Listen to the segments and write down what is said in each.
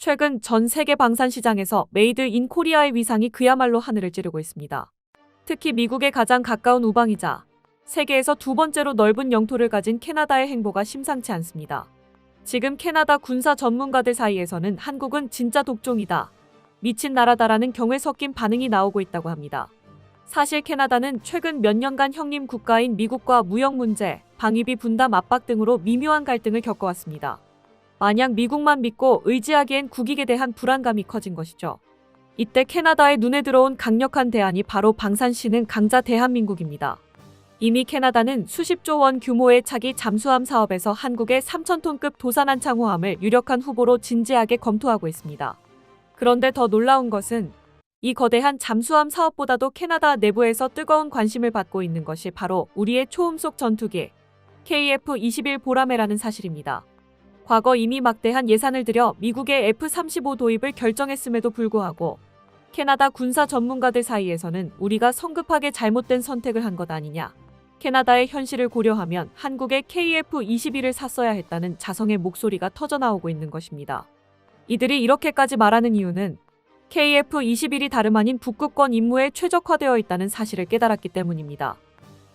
최근 전 세계 방산 시장에서 메이드 인 코리아의 위상이 그야말로 하늘을 찌르고 있습니다. 특히 미국에 가장 가까운 우방이자 세계에서 두 번째로 넓은 영토를 가진 캐나다의 행보가 심상치 않습니다. 지금 캐나다 군사 전문가들 사이에서는 한국은 진짜 독종이다, 미친 나라다라는 경외 섞인 반응이 나오고 있다고 합니다. 사실 캐나다는 최근 몇 년간 형님 국가인 미국과 무역 문제, 방위비 분담 압박 등으로 미묘한 갈등을 겪어왔습니다. 만약 미국만 믿고 의지하기엔 국익에 대한 불안감이 커진 것이죠. 이때 캐나다의 눈에 들어온 강력한 대안이 바로 방산시는 강자 대한민국입니다. 이미 캐나다는 수십조 원 규모의 차기 잠수함 사업에서 한국의 3,000톤급 도산한창호함을 유력한 후보로 진지하게 검토하고 있습니다. 그런데 더 놀라운 것은 이 거대한 잠수함 사업보다도 캐나다 내부에서 뜨거운 관심을 받고 있는 것이 바로 우리의 초음속 전투기 KF-21 보라매라는 사실입니다. 과거 이미 막대한 예산을 들여 미국의 F-35 도입을 결정했음에도 불구하고 캐나다 군사 전문가들 사이에서는 우리가 성급하게 잘못된 선택을 한 것 아니냐, 캐나다의 현실을 고려하면 한국의 KF-21을 샀어야 했다는 자성의 목소리가 터져나오고 있는 것입니다. 이들이 이렇게까지 말하는 이유는 KF-21이 다름 아닌 북극권 임무에 최적화되어 있다는 사실을 깨달았기 때문입니다.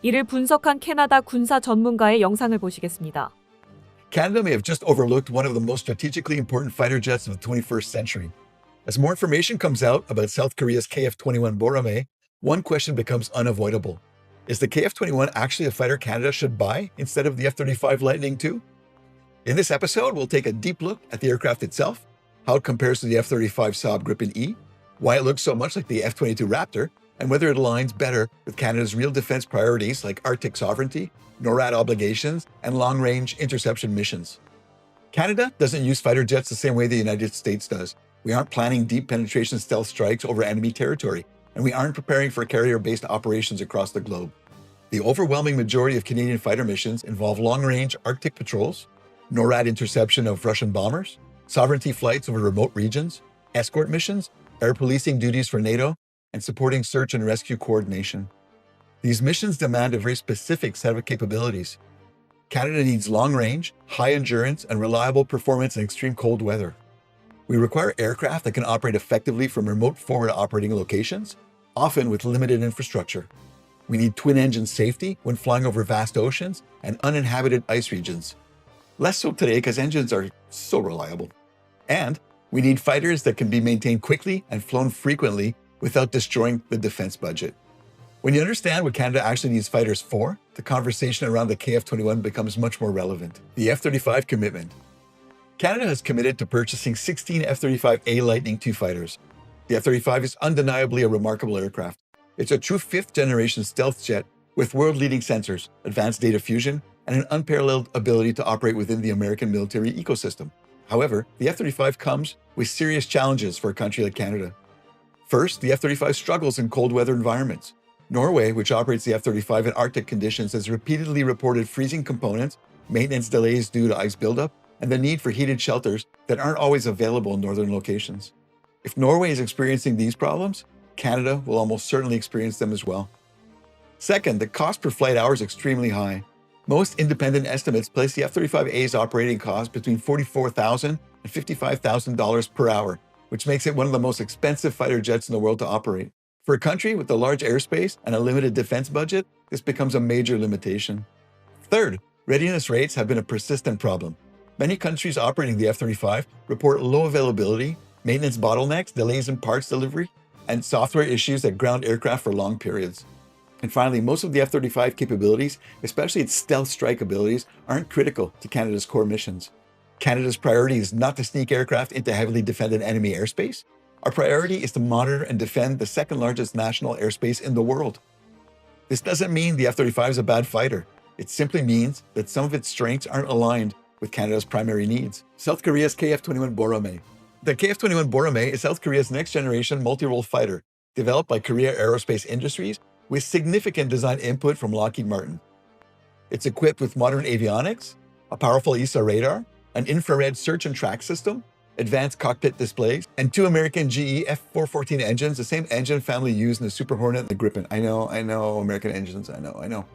이를 분석한 캐나다 군사 전문가의 영상을 보시겠습니다. Canada may have just overlooked one of the most strategically important fighter jets of the 21st century. As more information comes out about South Korea's KF-21 Borame, one question becomes unavoidable. Is the KF-21 actually a fighter Canada should buy instead of the F-35 Lightning II? In this episode, we'll take a deep look at the aircraft itself, how it compares to the F-35 Saab Gripen E, why it looks so much like the F-22 Raptor, and whether it aligns better with Canada's real defense priorities like Arctic sovereignty, NORAD obligations, and long-range interception missions. Canada doesn't use fighter jets the same way the United States does. We aren't planning deep penetration stealth strikes over enemy territory, and we aren't preparing for carrier-based operations across the globe. The overwhelming majority of Canadian fighter missions involve long-range Arctic patrols, NORAD interception of Russian bombers, sovereignty flights over remote regions, escort missions, air policing duties for NATO, and supporting search and rescue coordination. These missions demand a very specific set of capabilities. Canada needs long-range, high-endurance, and reliable performance in extreme cold weather. We require aircraft that can operate effectively from remote forward operating locations, often with limited infrastructure. We need twin-engine safety when flying over vast oceans and uninhabited ice regions. Less so today because engines are so reliable. And we need fighters that can be maintained quickly and flown frequently without destroying the defense budget. When you understand what Canada actually needs fighters for, the conversation around the KF-21 becomes much more relevant. The F-35 commitment. Canada has committed to purchasing 16 F-35A Lightning II fighters. The F-35 is undeniably a remarkable aircraft. It's a true fifth-generation stealth jet with world-leading sensors, advanced data fusion, and an unparalleled ability to operate within the American military ecosystem. However, the F-35 comes with serious challenges for a country like Canada. First, the F-35 struggles in cold weather environments. Norway, which operates the F-35 in Arctic conditions, has repeatedly reported freezing components, maintenance delays due to ice buildup, and the need for heated shelters that aren't always available in northern locations. If Norway is experiencing these problems, Canada will almost certainly experience them as well. Second, the cost per flight hour is extremely high. Most independent estimates place the F-35A's operating cost between $44,000 and $55,000 per hour, which makes it one of the most expensive fighter jets in the world to operate. For a country with a large airspace and a limited defense budget, this becomes a major limitation. Third, readiness rates have been a persistent problem. Many countries operating the F-35 report low availability, maintenance bottlenecks, delays in parts delivery, and software issues that ground aircraft for long periods. And finally, most of the F-35 capabilities, especially its stealth strike abilities, aren't critical to Canada's core missions. Canada's priority is not to sneak aircraft into heavily defended enemy airspace. Our priority is to monitor and defend the second largest national airspace in the world. This doesn't mean the F-35 is a bad fighter. It simply means that some of its strengths aren't aligned with Canada's primary needs. South Korea's KF-21 Borame. The KF-21 Borame is South Korea's next-generation multi-role fighter, developed by Korea Aerospace Industries with significant design input from Lockheed Martin. It's equipped with modern avionics, a powerful ESA radar, an infrared search and track system, advanced cockpit displays, and two American GE F414 engines, the same engine family used in the Super Hornet and the Gripen. I know, American engines, I know.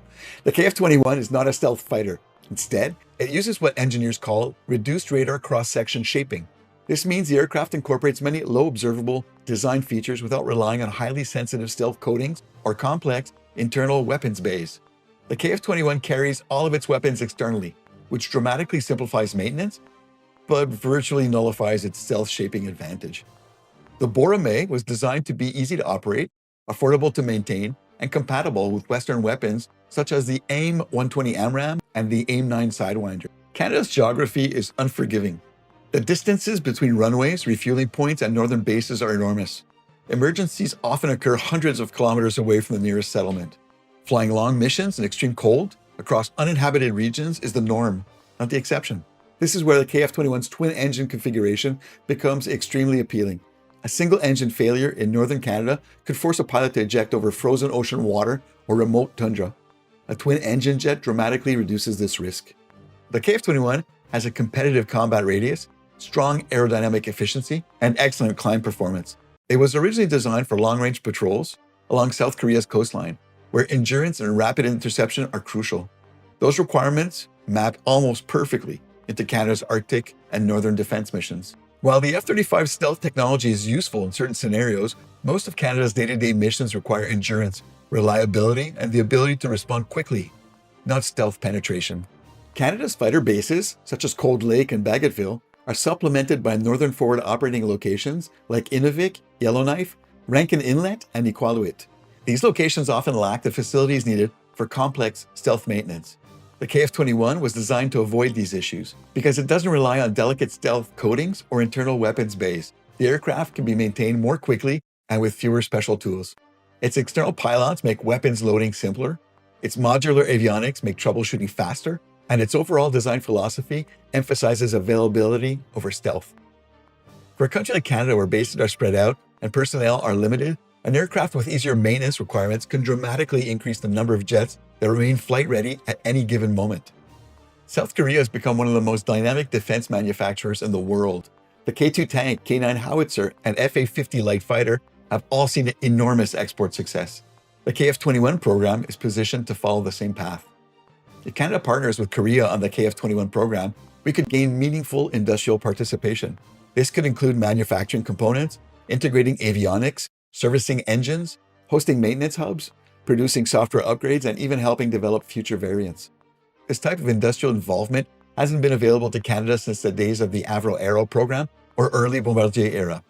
The KF-21 is not a stealth fighter. Instead, it uses what engineers call reduced radar cross-section shaping. This means the aircraft incorporates many low observable design features without relying on highly sensitive stealth coatings or complex internal weapons bays. The KF-21 carries all of its weapons externally, which dramatically simplifies maintenance, but virtually nullifies its stealth shaping advantage. The Boromé was designed to be easy to operate, affordable to maintain, and compatible with Western weapons such as the AIM-120 AMRAAM and the AIM-9 Sidewinder. Canada's geography is unforgiving. The distances between runways, refueling points, and northern bases are enormous. Emergencies often occur hundreds of kilometers away from the nearest settlement. Flying long missions in extreme cold across uninhabited regions is the norm, not the exception. This is where the KF-21's twin-engine configuration becomes extremely appealing. A single engine failure in northern Canada could force a pilot to eject over frozen ocean water or remote tundra. A twin-engine jet dramatically reduces this risk. The KF-21 has a competitive combat radius, strong aerodynamic efficiency, and excellent climb performance. It was originally designed for long-range patrols along South Korea's coastline, where endurance and rapid interception are crucial. Those requirements map almost perfectly into Canada's Arctic and northern defense missions. While the F-35 stealth technology is useful in certain scenarios, most of Canada's day-to-day missions require endurance, reliability, and the ability to respond quickly, not stealth penetration. Canada's fighter bases, such as Cold Lake and Bagotville, are supplemented by northern forward operating locations like Inuvik, Yellowknife, Rankin Inlet, and Iqaluit. These locations often lack the facilities needed for complex stealth maintenance. The KF-21 was designed to avoid these issues because it doesn't rely on delicate stealth coatings or internal weapons bays. The aircraft can be maintained more quickly and with fewer special tools. Its external pylons make weapons loading simpler, its modular avionics make troubleshooting faster, and its overall design philosophy emphasizes availability over stealth. For a country like Canada where bases are spread out and personnel are limited, an aircraft with easier maintenance requirements can dramatically increase the number of jets that remain flight ready at any given moment. South Korea has become one of the most dynamic defense manufacturers in the world. The K-2 tank, K-9 howitzer, and F-A-50 light fighter have all seen enormous export success. The KF-21 program is positioned to follow the same path. If Canada partners with Korea on the KF-21 program, we could gain meaningful industrial participation. This could include manufacturing components, integrating avionics, servicing engines, hosting maintenance hubs, producing software upgrades, and even helping develop future variants. This type of industrial involvement hasn't been available to Canada since the days of the Avro Aero program or early Bombardier era.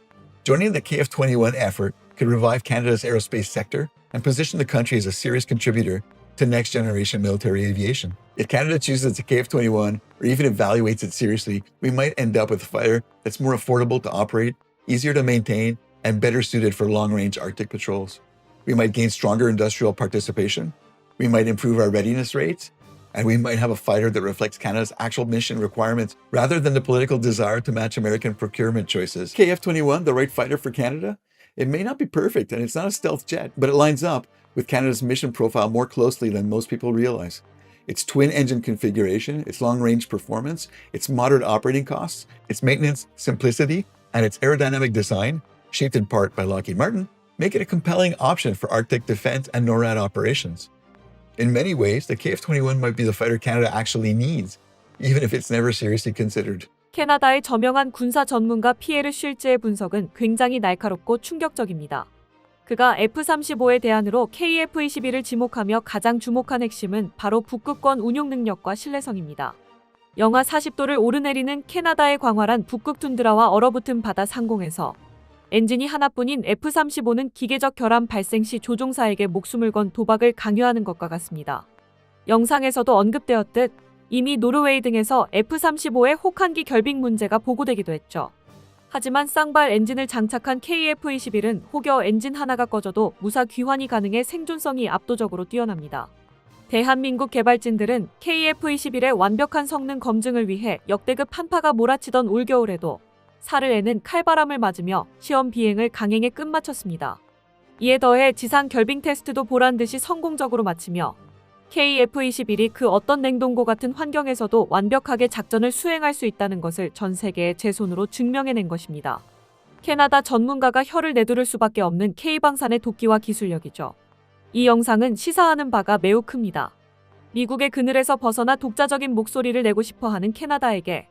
Joining the KF-21 effort could revive Canada's aerospace sector and position the country as a serious contributor to next-generation military aviation. If Canada chooses the KF-21 or even evaluates it seriously, we might end up with a fighter that's more affordable to operate, easier to maintain, and better suited for long-range Arctic patrols. We might gain stronger industrial participation, we might improve our readiness rates, and we might have a fighter that reflects Canada's actual mission requirements rather than the political desire to match American procurement choices. KF-21, the right fighter for Canada? It may not be perfect, and it's not a stealth jet, but it lines up with Canada's mission profile more closely than most people realize. Its twin-engine configuration, its long-range performance, its moderate operating costs, its maintenance simplicity, and its aerodynamic design, shaped in part by Lockheed Martin, make it a compelling option for Arctic defense and NORAD operations. In many ways, the KF-21 might be the fighter Canada actually needs, even if it's never seriously considered. 캐나다의 저명한 군사 전문가 피에르 쉴즈의 분석은 굉장히 날카롭고 충격적입니다. 그가 F-35의 대안으로 KF-21을 지목하며 가장 주목한 핵심은 바로 북극권 운용 능력과 신뢰성입니다. 영하 40도를 오르내리는 캐나다의 광활한 북극 툰드라와 얼어붙은 바다 상공에서 엔진이 하나뿐인 F-35는 기계적 결함 발생 시 조종사에게 목숨을 건 도박을 강요하는 것과 같습니다. 영상에서도 언급되었듯 이미 노르웨이 등에서 F-35의 혹한기 결빙 문제가 보고되기도 했죠. 하지만 쌍발 엔진을 장착한 KF-21은 혹여 엔진 하나가 꺼져도 무사 귀환이 가능해 생존성이 압도적으로 뛰어납니다. 대한민국 개발진들은 KF-21의 완벽한 성능 검증을 위해 역대급 한파가 몰아치던 올겨울에도 살을 애는 칼바람을 맞으며 시험 비행을 강행에 끝마쳤습니다. 이에 더해 지상 결빙 테스트도 보란듯이 성공적으로 마치며 KF-21이 그 어떤 냉동고 같은 환경에서도 완벽하게 작전을 수행할 수 있다는 것을 전 세계에 제 손으로 증명해낸 것입니다. 캐나다 전문가가 혀를 내두를 수밖에 없는 K방산의 도끼와 기술력이죠. 이 영상은 시사하는 바가 매우 큽니다. 미국의 그늘에서 벗어나 독자적인 목소리를 내고 싶어하는 캐나다에게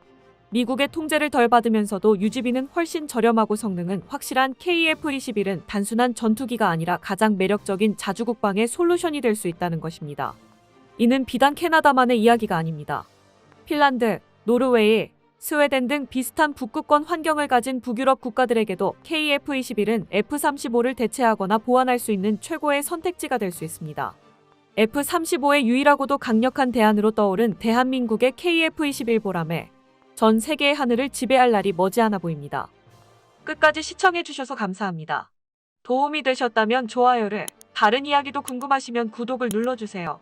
미국의 통제를 덜 받으면서도 유지비는 훨씬 저렴하고 성능은 확실한 KF-21은 단순한 전투기가 아니라 가장 매력적인 자주국방의 솔루션이 될 수 있다는 것입니다. 이는 비단 캐나다만의 이야기가 아닙니다. 핀란드, 노르웨이, 스웨덴 등 비슷한 북극권 환경을 가진 북유럽 국가들에게도 KF-21은 F-35를 대체하거나 보완할 수 있는 최고의 선택지가 될 수 있습니다. F-35의 유일하고도 강력한 대안으로 떠오른 대한민국의 KF-21 보람에 전 세계의 하늘을 지배할 날이 머지않아 보입니다. 끝까지 시청해주셔서 감사합니다. 도움이 되셨다면 좋아요를, 다른 이야기도 궁금하시면 구독을 눌러주세요.